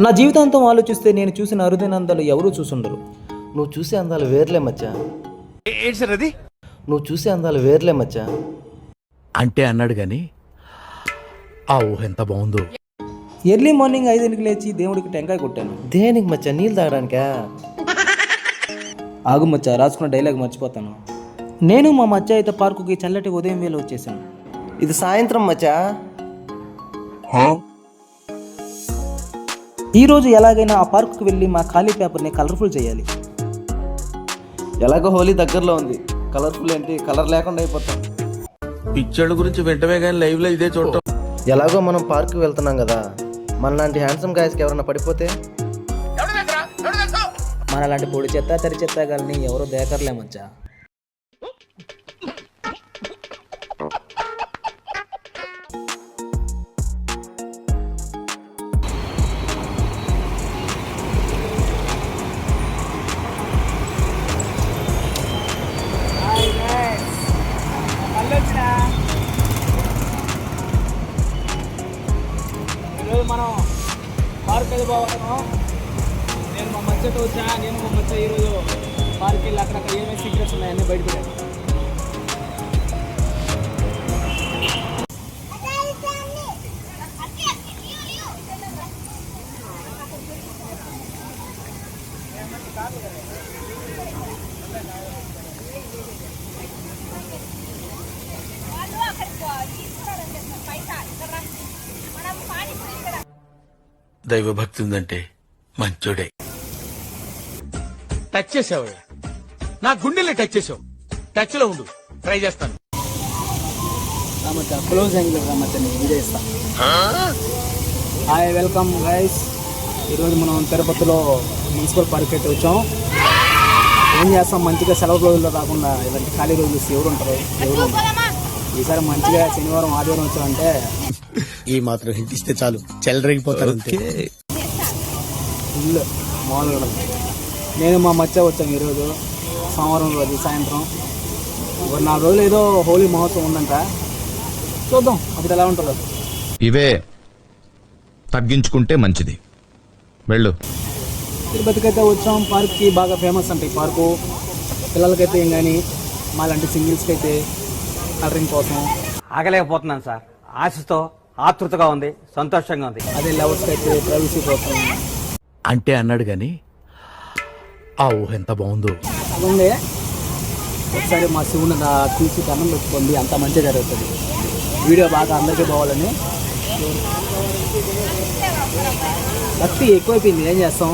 నా జీవితాంతం ఆలోచిస్తే నేను చూసిన అరుదైన అందాలు ఎవరూ చూసుండరు. నువ్వు చూసే అందాలు వేర్లే మచ్చా. ఏంటి సార్ అది? నువ్వు చూసే అందాలు వేర్లే మచ్చా అంటే అన్నాడు కానీ ఆ ఊహ ఎంత బాగుందో. ఎర్లీ మార్నింగ్ 5 లేచి దేవుడికి టెంకాయ కొట్టాను. దేనికి మచ్చా? నీళ్ళు తాగడానికా? ఆగు మచ్చా, రాసుకున్న డైలాగ్ మర్చిపోతాను. నేను మా మచ్చ అయితే పార్కుకి చల్లటి ఉదయం వేళ వచ్చేసాను. ఇది సాయంత్రం మచ్చా. ఈరోజు ఎలాగైనా ఆ పార్కుకి వెళ్ళి మా ఖాళీ పేపర్ని కలర్ఫుల్ చేయాలి. ఎలాగో హోలీ దగ్గరలో ఉంది. కలర్ఫుల్ ఏంటి, కలర్ లేకుండా అయిపోతాం. పిక్చర్ల గురించి వెంటనే కానీ లైవ్ లో ఇదే చూడటం. ఎలాగో మనం పార్క్కి వెళ్తున్నాం కదా, మనలాంటి హ్యాండ్సమ్ గాయస్కి ఎవరైనా పడిపోతే మన లాంటి పొడి చెత్త తరి చెత్త గాలని ఎవరో దేకర్లే మచ్చా. ఈరోజు మనం పార్క్ వెళ్ళి పోవాలను. నేను మా మచ్చతో వచ్చా. నేను మా మచ్చ ఈరోజు పార్క్ వెళ్ళి అక్కడ ఏమేమి సీక్రెట్స్ ఉన్నాయన్నీ బయటపడాను. దైవభక్తి ఉందంటే మంచోడే. టచ్ చేసావు, నా గుండెల్ని టచ్ చేసావు. టచ్ లో ఉండు, ట్రై చేస్తాను. క్లోజ్ యాంగిల్ వీడియో ఇస్తా. Hi, welcome guys. ఈరోజు మనం తిరుపతిలో మున్సిపల్ పార్క్ అయితే వచ్చాం. ఏం చేస్తాం, మంచిగా సెలవు రోజుల్లో కాకుండా ఇలాంటి ఖాళీ రోజులు ఎవరు ఉంటారు? ఎవరు ఉంటారు? ఈసారి మంచిగా శనివారం ఆదివారం వచ్చామంటే ఈ మాత్రం హింట్ ఇస్తే చాలు, చెల్లరగిపోతారు. ఇల్లు మామూలుగా. నేను మా మచ్చ వచ్చాము ఈరోజు సోమవారం రోజు సాయంత్రం. ఒక 4 రోజులు ఏదో హోలీ మహోత్సవం ఉందంట. చూద్దాం అప్పుడు ఎలా ఉంటుందో. ఇవే తగ్గించుకుంటే మంచిది. వెళ్ళు. తిరుపతికైతే వచ్చాం. పార్క్కి బాగా ఫేమస్ అంటే ఈ పార్కు. పిల్లలకైతే ఏం కానీ మా లాంటి సింగిల్స్కి అయితే కలరింగ్ కోసం ఆగలేకపోతున్నాను సార్. ఆశతో ఆతృతగా ఉంది, సంతోషంగా ఉంది. అదే లవర్స్కి అయితే ప్రైవసీ కోసం అంటే అన్నాడు కానీ ఆ ఊహ ఎంత బాగుందో. అదే ఒకసారి మా శివుని చూసి కన్నం పెట్టుకోండి, అంత మంచిగా జరుగుతుంది. వీడియో బాగా అందరికీ పోవాలని. భక్తి ఎక్కువైపోయింది, ఏం చేస్తాం.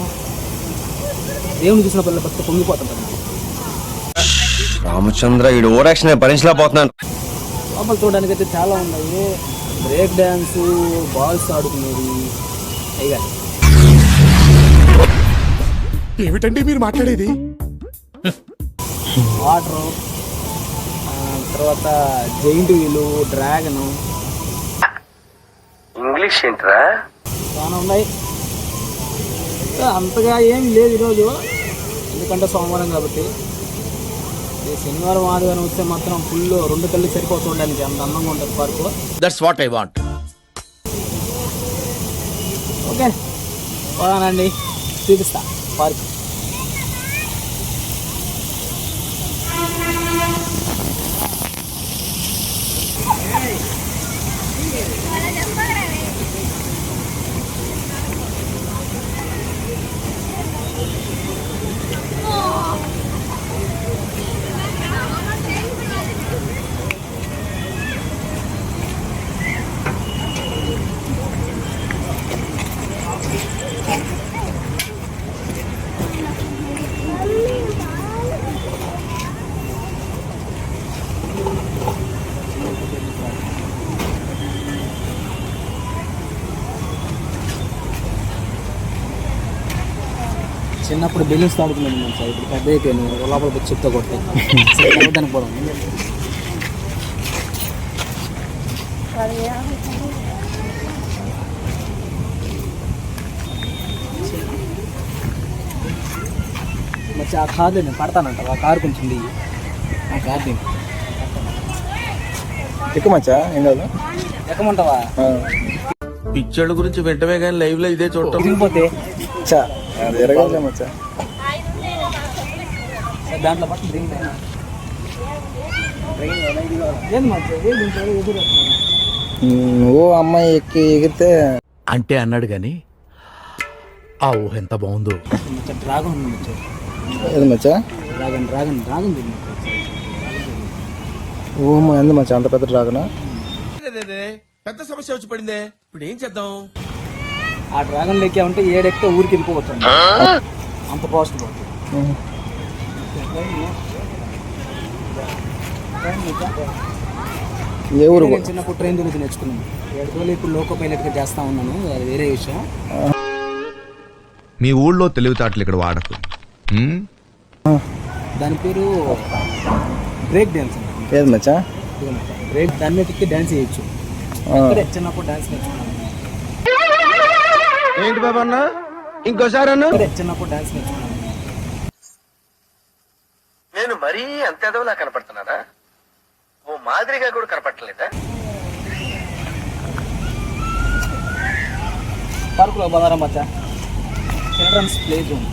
దేవుని చూసిన పిల్లల భక్తి పొంగిపోతుంటాం. రామచంద్ర ఈ ఓవరాక్షన్ భరించలేకపోతున్నాను. లోపల చూడడానికి అయితే చాలా ఉన్నాయి. బ్రేక్ డ్యాన్స్, బాల్స్ ఆడుకునేది. అయ్యా ఏమిటండి మీరు మాట్లాడేది? వాటరు, తర్వాత జైంట్ వీలు, డ్రాగను, ఇంగ్లీష్ ఏంట్రా? చాలా ఉన్నాయి. అంతగా ఏం లేదు ఈరోజు, ఎందుకంటే సోమవారం కాబట్టి. శనివారం ఆదివారం వస్తే మాత్రం ఫుల్ 2 కళ్ళు సరిపోతూ ఉండడానికి అంత అందంగా ఉంటుంది park. That's what I want. Okay, పోదానండి, చూపిస్తా పార్క్. చిన్నప్పుడు బెలూన్స్ ఆడుకున్నాను నేను సార్. ఇప్పుడు పెద్ద అయిపోయాను, లోపల వచ్చి చెప్తా కొట్టాను దానికి పోవడం. మంచి ఆ కారు నేను పడతానంట. ఆ కారు కొంచెం దిగి ఆ కారు దిగి ఎక్కువ మచ్చా ఏం కాదు. ఎక్కమంటావా? పిక్చర్ల గురించి వెంటనే కానీ లైవ్ లో ఇదే చూడటం. తిరిగిపోతే మచ్చా అది ఎరగదులే మచ్చా. దాంట్లో పట్టు ఏంది మచ్చా ఎదురు నువ్వు అమ్మాయి ఎక్కి ఎగిరితే అంటే అన్నాడు గాని ఆ ఊహ ఎంత బాగుందో. డ్రాగన్ ఉంది మచ్చా. ఏది మచ్చా? డ్రాగన్ డ్రాగన్ డ్రాగన్ తిరిగి ఓ ఎందు మచ్చా అంత పెద్ద డ్రాగనా? పెద్ద సమస్య వచ్చి పడిందే, ఇప్పుడు ఏం చేద్దాం? ఆ డ్రాగన్ లెక్కే ఉంటే ఏడెక్కితే ఊరికి వెళ్ళిపోవచ్చు అంత కాస్ట్ పడుతుంది. ఏ ఊరు? నేను చిన్నప్పుడు ట్రైన్ గురించి నేర్చుకున్నాను. 7 రోజులు ఇప్పుడు లోకో పైలట్గా చేస్తా ఉన్నాను, అది వేరే విషయం. మీ ఊళ్ళో తెలివితేటలు ఇక్కడ వాడకు. ఉమ్? దాని పేరు బ్రేక్ డ్యాన్స్. ఏది మచ్చా? బ్రేక్ దాని మీద ఎక్కి డ్యాన్స్ చేయొచ్చు. అక్కడే చిన్నప్పుడు డ్యాన్స్ నేర్చుకున్నాను. ఏంటి బాబా అన్న ఇంకోసారి అన్న? అక్కడే చిన్నప్పుడు డ్యాన్స్ నేర్చుకున్నాను. నేను మరీ అంత ఎదవలా కనపడుతున్నానా? ఓ మాదిరిగా కూడా కనపడలేదా? పార్కులో బంగారం మచ్చా, చిల్డ్రన్స్ ప్లే జోన్.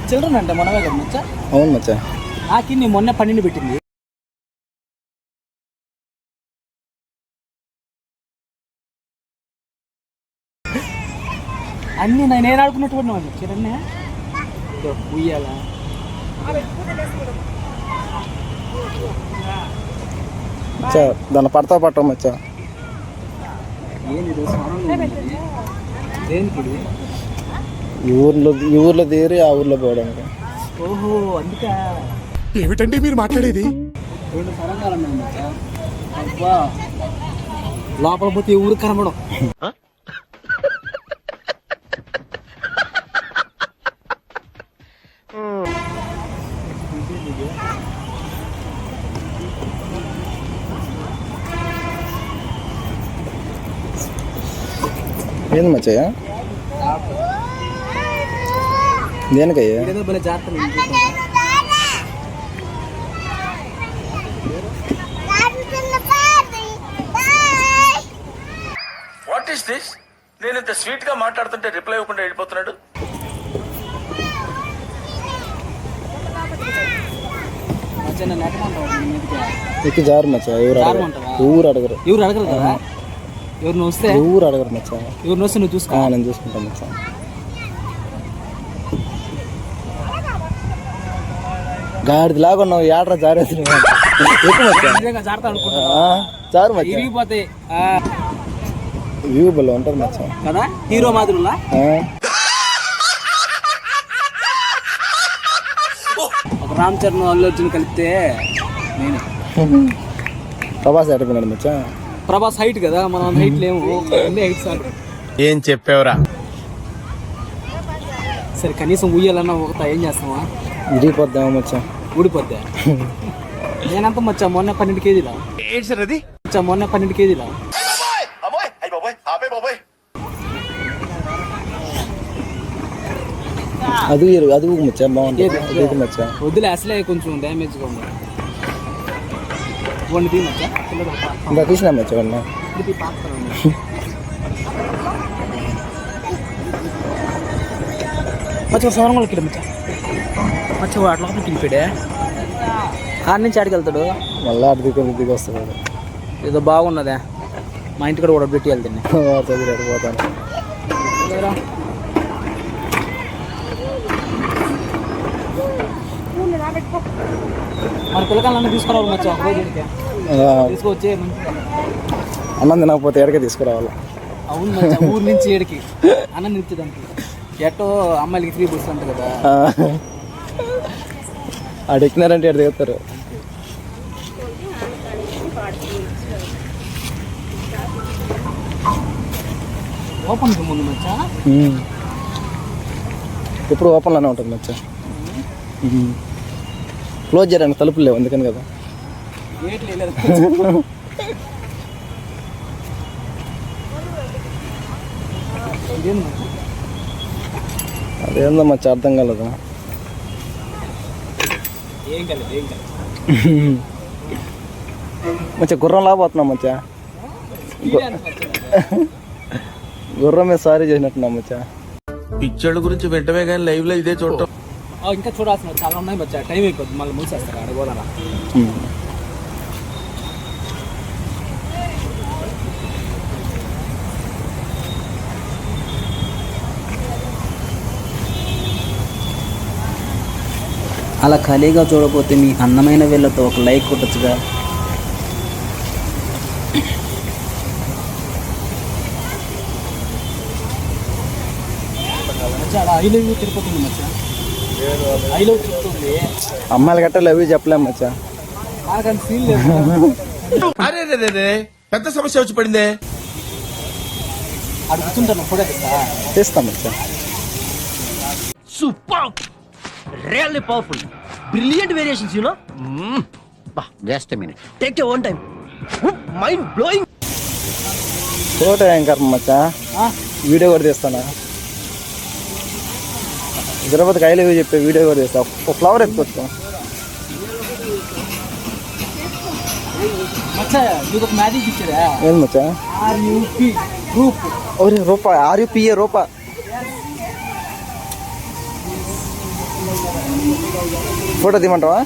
చిల్డ్రన్ అంటే మనమే కదా మచ్చా. అవును మచ్చా. నాకి నీ మొన్న 12 పెట్టింది. అన్నీ నేను ఆడుకున్నట్టు వాళ్ళు చిరన్నే ఉయ్యాలా మచ్చా దాన్ని పడతా పట్టం మచ్చా. ఏంది దేనికి ఇది? ఈ ఊర్లో తీరి ఆ ఊర్లో పోవడానికి. ఓహో అందుకే ఏమిటండి మీరు మాట్లాడేది? 2 సరంగాలు ఉన్నాయి మచ్చా. అబ్బా లోపల పోతే ఈ ఊరికి కనబడం. ఏంది మచ్చయ్య? దేనికయ్యా? ఏదో భలే జాగ్రత్త. What is this? నేను ఇంత స్వీట్ గా మాట్లాడుతుంటే రిప్లై ఇవ్వకుండా వెళ్ళిపోతున్నాడు. మచ్చా నన్ను ఎక్కమంటావా? నీ మీదకి ఎక్కి జారు మచ్చా. ఎవరు అడగరు. జారమంటావా? ఊరు అడగరు. ఎవరు అడగరు కదా. ఎవరిని వస్తే ఊరు అడగరు మచ్చా. ఎవరిని వస్తే నువ్వు చూసుకో. నేను చూసుకుంటాను మచ్చా. గాడిది లాగా ఉన్నావు, ఏడ్రా జారేది ఎక్కువ మచ్చా. నిజంగా జాగ్రత్త అనుకుంటా. జారు మచ్చా. ఇరిగిపోతాయి వ్యూ బల్ ఉంటుంది మచ్చా కదా, హీరో మాదిరిలా. ఒక రామ్ చరణ్ అల్లు అర్జున్ కలిపితే నేను. ప్రభాస్ ఎట్టపోయినాడు మచ్చా. ప్రభాస్ హైట్ కదా, మనం హైట్ లేము. హైట్ సార్ ఏం చెప్పావురా? సరే కనీసం ఉయ్యాలన్నా ఒకతా ఏం చేస్తావా? ఇరిగిపోద్దామా మచ్చా. ఊడిపోద్దా? నేనంత మచ్చా మొన్న 12 కేజీలా. ఏంటి సార్ అది? మచ్చా మొన్న 12 కేజీలా. అది అది మచ్చా బాగుంటుంది. అది మచ్చా వద్దులే, అసలే కొంచెం డ్యామేజ్గా ఉంది. వండి తీ మచ్చా. ఇంకా తీసినా మచ్చా వాడిని. మచ్చా సౌరంగంలోకి వెళ్ళి మచ్చా. మచ్చా వాటి లోపలికి వెళ్ళిపోయాడే. కార్ నుంచి ఆడికి వెళ్తాడు. మళ్ళీ అటు దిగి వస్తాడు. ఏదో బాగున్నదే, మా ఇంటికాడ కూడా పెట్టి వెళ్తాను. పోతాను. మన పిల్లకాయలన్నీ తీసుకురావాలి మచ్చా. ఒక రోజు తీసుకొచ్చే అన్నం తినకపోతే ఎక్కడికి తీసుకురావాలి. అవును మచ్చా, ఊరు నుంచి ఏడికి అన్నం నింపుదానికి. ఎట్టో అమ్మాయిలకి ఫ్రీ బస్ అంట కదా. ఆడు ఎక్కినారంటే ఎక్కడ దిగుతారు. ఓపెన్ ముందు మచ్చా. ఎప్పుడు ఓపెన్లోనే ఉంటుంది మచ్చా. క్లోజ్ చేయడానికి తలుపులు లేవు, అందుకని కదా. అదేందో మచ్చా అర్థం కాలేదు. మచ్చా గుర్రం లాపోతున్నాం మచ్చా. గుర్రం మీద సారీ చేసినట్టున్నా మచ్చా. పిక్చర్ల గురించి వెంటనే కానీ లైవ్ లో ఇదే చూడటం. ఇంకా చూడాల్సిన చాలా ఉన్నాయి మచ్చా, టైం అయిపోద్ది, మళ్ళీ మూసేస్తారు ఆడ పోదారా. అలా ఖాళీగా చూడకపోతే మీ అందమైన వేళ్ళతో ఒక లైక్ కొట్టచ్చుగా. మచ్చా అలా I love you Tirupati Maccha, I love తిరుగుతుంది. అమ్మాయిలు గట్ట లవ్ చెప్పలేము మచ్చా. నాకంత సీన్ లేదు. అరే రే రే రే, పెద్ద సమస్య వచ్చి పడిందే. అది కూర్చుంటాను ఫోటో తీస్తాం మచ్చా. Superb! Really powerful. Brilliant variations, you know? Just a minute. Take your own time. Mind blowing. Photo ఏం కర్మ మచ్చా, వీడియో కూడా తీస్తానా. తిరుపతికి ఐ లవ్ యూ చెప్పే వీడియో కూడా తీస్తా. ఒక ఫ్లవర్ ఎత్తుకొచ్చుకో. మచ్చా నీకు ఒక మ్యాజిక్ ఇచ్చారా, ఏం మచ్చా? RUP group. ఓరే రూపా, ఆర్యూపీఏ రూపా. ఫోటో తీయమంటావా?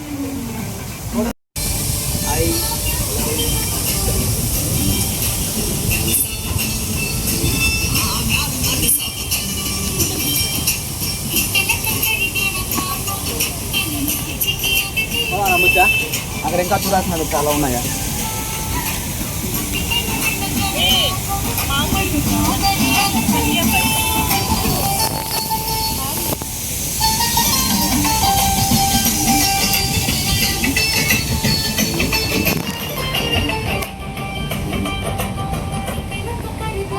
మచ్చా అక్కడ ఇంకా చూడాల్సినవి చాలా ఉన్నాయా.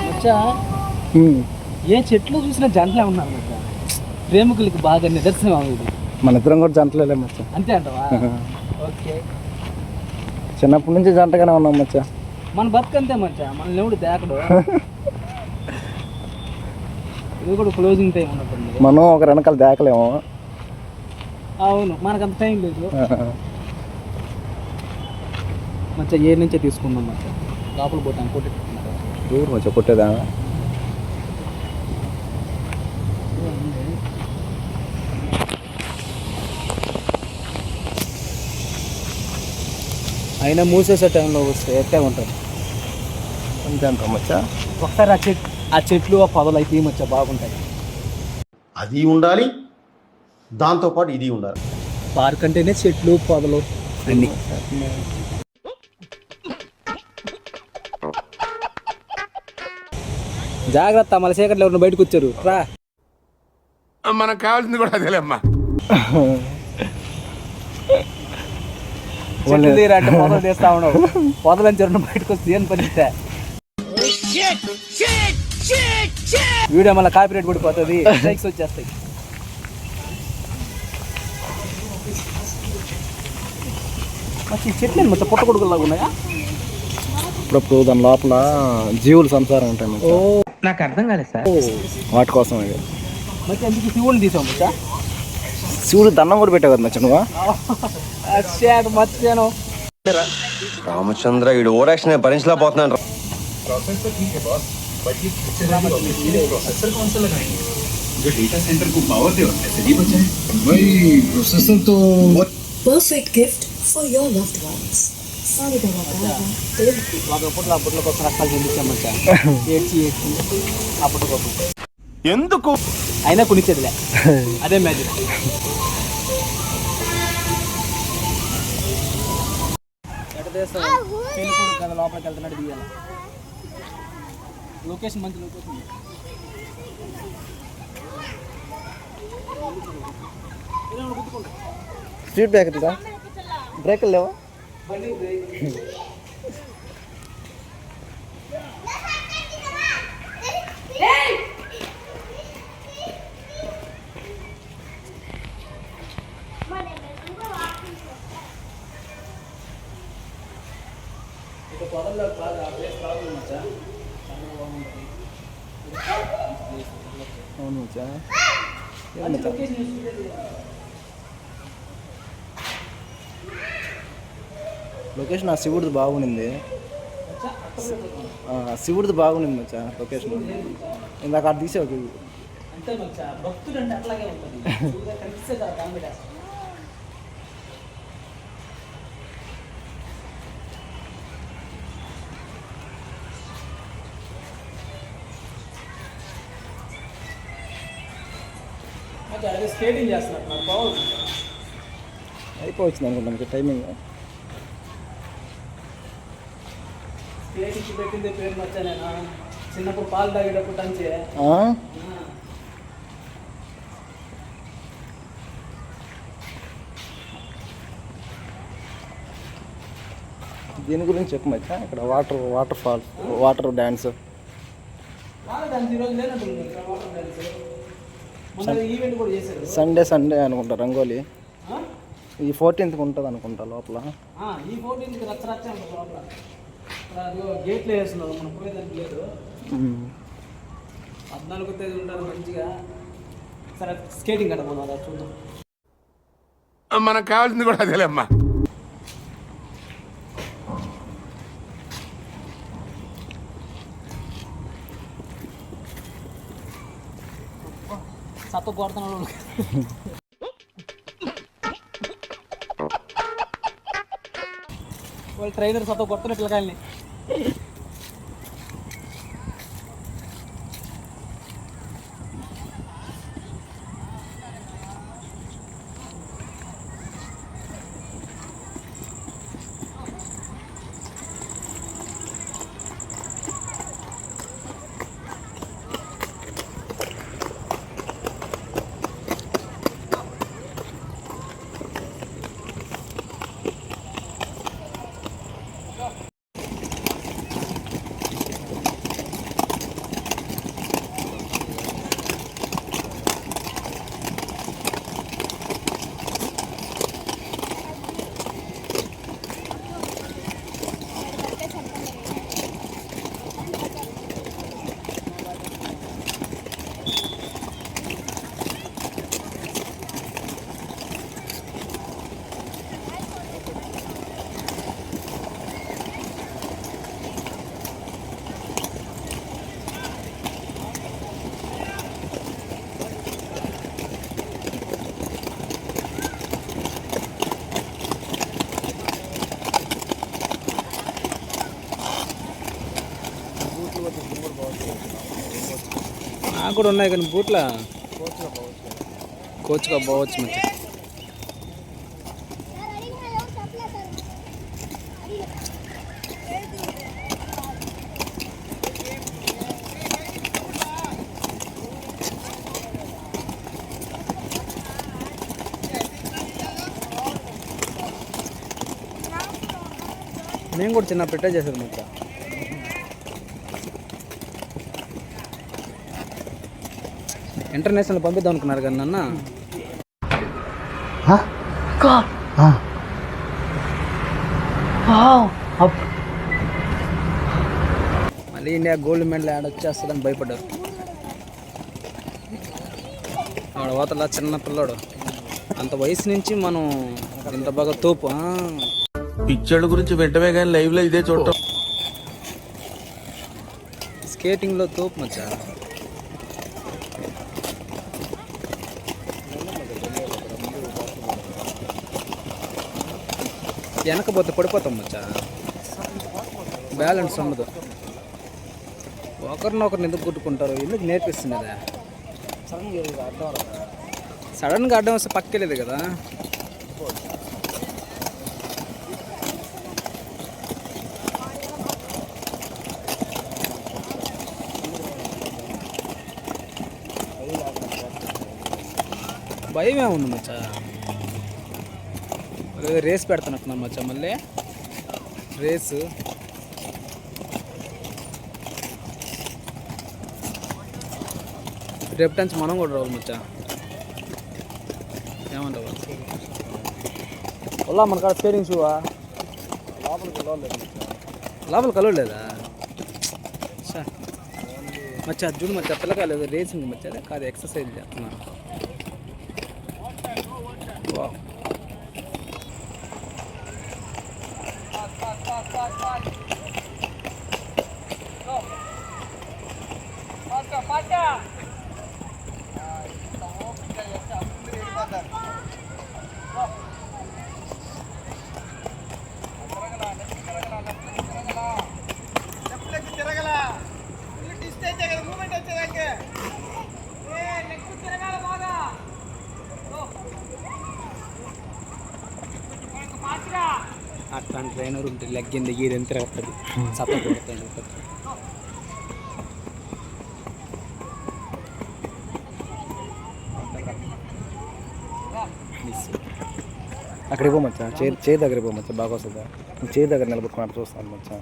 మచ్చా ఏ చెట్లు చూసినా జంటలే ఉన్నారు మచ్చా, ప్రేమికులకి బాగా నిదర్శనం ఇది. మన ఇద్దరం కూడా జంటలే మచ్చా. అంతే అంటవా? ఓకే, చిన్నప్పటి నుంచి జంటగానే ఉన్నాం మచ్చా. మన బతుకంతే మచ్చా, మన ఎవడు దేకడు. ఇది కూడా క్లోజింగ్ టైం ఉన్నట్టుంది. మనం ఒక వెనకాల దేకలేము. అవును, మనకంత టైం లేదు మచ్చా. ఏ నుంచే తీసుకుందాం మచ్చా, లోపల పోతాం కొట్టి. ఊరు మచ్చా కొట్టేదా? అయినా మూసేసే టైంలో వస్తే ఎట్టే ఉంటుంది. అంతే అంటాం మచ్చా. ఒకసారి ఆ చెట్లు ఆ పొదలు అయితే మచ్చా బాగుంటాయి. అది ఉండాలి, దాంతోపాటు ఇది ఉండాలి. పార్క్ అంటేనే చెట్లు పొదలు అన్నీ. జాగ్రత్త, మళ్ళీ చీకట్లో ఎవరిని బయటకు వచ్చారు రా. మనకు కావాల్సింది కూడా అదేలేమ్మా. చెట్లు తీరా అంటే పొదలు తీస్తా ఉన్నావు, పొదలని చెరువుని బయటకు వస్తే ఏం పని ఇస్తే వీడియో మళ్ళీ కాపీ రేట్ పడిపోతుంది, స్ట్రైక్స్ వచ్చేస్తాయి. ఈ చెట్లు మొత్తం పుట్టగొడుగులాగా ఉన్నాయా? ఇప్పుడు దాని లోపల జీవులు సంసారం ఉంటాయి మచ్చా. నాకు అర్థం కాలేదు సార్. వాటి కోసం ఇది. ಮತ್ತೆ అందుకు శివుని తీసాం మచ్చా. శివుడు దండం కూడా పెట్టావు కదా మచ్చా నువ్వు. మర్చిపోయాను. రామచంద్ర వీడు ఓరాక్షన్ భరించలేకపోతున్నాను. Perfect gift for your loved ones. పుట్ల పుట్ల కోసం రక్తాలు చెందించాం మచ్చా. ఏడ్చి ఆ పుట్ల కోసం ఎందుకు అయినా కొనిచ్చేదిలే, అదే మ్యాజిక్. కదా లోపలికి వెళ్తున్నాడు దిగాలి. లొకేషన్ మంచి లొకేషన్. స్ట్రీట్ బ్రేకర్ బ్రేక్ లేవా? అవును మచ్చా. లొకేషన్ ఆ శివుడిది బాగుంది. శివుడిది బాగుంది మచ్చా లొకేషన్. ఇందాక అక్కడ తీసే ఒక అంతే మచ్చా, భక్తుడు అంటే అట్లాగే ఉంటుంది. కనిపిస్తే కామెడీ. అదే స్కేటింగ్ చేస్తున్నారు నాకు బాగుంది. అయిపోవచ్చింది అనుకుంటాను టైమింగ్. స్కేటింగ్ పెట్టింది పేరు మర్చానేనా, చిన్నప్పుడు పాలు తాగేటప్పుడు టంచే. దీని గురించి చెప్పు మచ్చా. ఇక్కడ వాటర్ ఫాల్, వాటర్ డ్యాన్స్. ఈరోజు లేనట్టుంది వాటర్ డ్యాన్స్. మొన్న ఈవెంట్ కూడా చేశారు. సండే అనుకుంటా రంగోలీ. ఈ 14th ఉంటుంది అనుకుంటా లోపల. ఈ 14th రచ్చ ఉంటుంది లోపల. గేట్లు వేస్తున్నారు, మనం పోయేదానికి లేదు. 14వ తేదీ ఉంటారు మంచిగా. సరే స్కేటింగ్ కట్ట మనం చూద్దాం. మనకు కావాల్సింది కూడా అదేలేమ్మా. సత్త కొడుతున్నాడు వాళ్ళు ట్రైనర్ సత్త కొడుతున్న పిల్లకాయల్ని. నాకు కూడా ఉన్నాయి కానీ బూట్ల కోచ్గా పోవచ్చు మంచి. నేను కూడా చిన్న పెట్టే చేశాను మొత్తం. ఇంటర్నేషనల్ పంపిద్దాం అనుకున్నారు కదా నన్న. మళ్ళీ ఇండియా గోల్డ్ మెడల్ యాడ్ వచ్చేస్తుందని భయపడ్డారు. ఆడ పోతలా చిన్న పిల్లోడు, అంత వయసు నుంచి మనం ఇంత బాగా తోపు. పిక్చర్ల గురించి వెంటనే కానీ లైవ్ లో ఇదే చూడటం. స్కేటింగ్లో తోపు మచ్చా. వెనకపోతే పడిపోతాం మచ్చా, బ్యాలెన్స్ ఉండదు. ఒకరినొకరిని ఎందుకు కొట్టుకుంటారు, ఎందుకు నేర్పిస్తున్నదా? సడన్గా అడ్డం వస్తే పక్కెళ్ళేది కదా. భయమే ఉంది మచ్చా. రేస్ పెడతాను మచ్చా, మళ్ళీ రేసు. రేపు నుంచి మనం కూడా రావాలి మచ్చా. ఏమంటావు? వల్ల మన కాడ స్కేటింగ్ షూవా లోపల కలవలేదా మచ్చా? చూడు మచ్చా, పిల్లకాయలేదు రేసింగ్ మచ్చా, కాదు ఎక్సర్సైజ్ చేస్తున్నారు. మన ట్రైనర్ ఉంటే లెగ్గింది గీరు ఎంత తిరుగుతుంది సత్తా కొడుతుంది. అక్కడికి పో మచ్చా, చేయి దగ్గరికి పో మచ్చా, బాగా వస్తుందా? చేయి దగ్గర నిలబెట్టుకున్నట్టు చూస్తాను మచ్చా.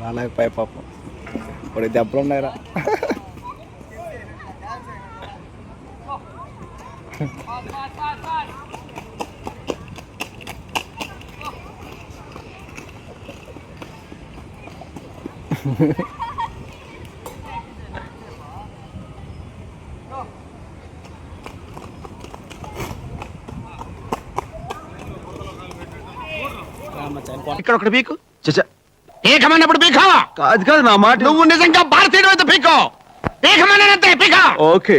రాలేకపోయా పాపం, ఇప్పుడు దెబ్బలు ఉన్నాయిరా. ఇక్కడ ఒకటి పీకు పీకమన్నప్పుడు పీకావా? కాదు కాదు నా మాట. నువ్వు నిజంగా భారతీయుడు అయితే పీకో. పీకమన్నంతే పీక. ఓకే.